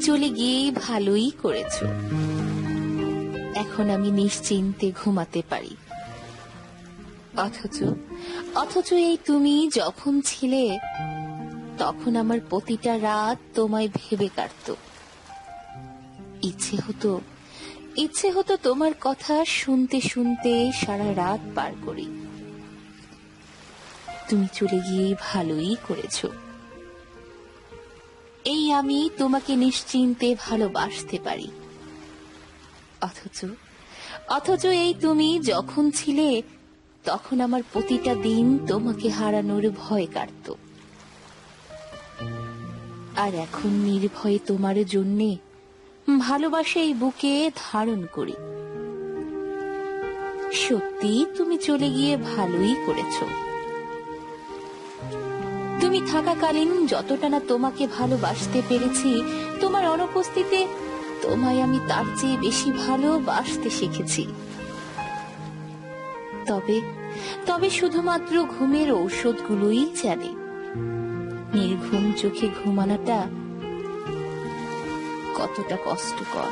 চলে গিয়ে ভালোই করেছো। এখন আমি নিশ্চিন্তে ঘুমাতে পারি। অথচ এই তুমি যখন ছিলে তখন আমার প্রতিটা রাত তোমায় ভেবে কাটতো। ইচ্ছে হতো তোমার কথা শুনতে শুনতে সারা রাত পার করি। তুমি চলে গিয়ে ভালোই করেছো। এই আমি তোমাকে নিশ্চিন্তে ভালোবাসতে পারি। অথচ এই তুমি যখন ছিলে তখন আমার প্রতিটা দিন তোমাকে হারানোর ভয় কাটতো। আর এখন নির্ভয়ে তোমার জন্যে ভালোবাসা এই বুকে ধারণ করি। সত্যি তুমি চলে গিয়ে ভালোই করেছো। তুমি থাকাকালীন যতটা না তোমাকে ভালোবাসতে পেরেছি, তোমার অনুপস্থিতিতে তোমায় আমি তার চেয়ে বেশি ভালোবাসতে শিখেছি। তবে শুধুমাত্র ঘুমের ঔষধগুলোই জানে নির্ঘুম চোখে ঘুমানোটা কতটা কষ্টকর।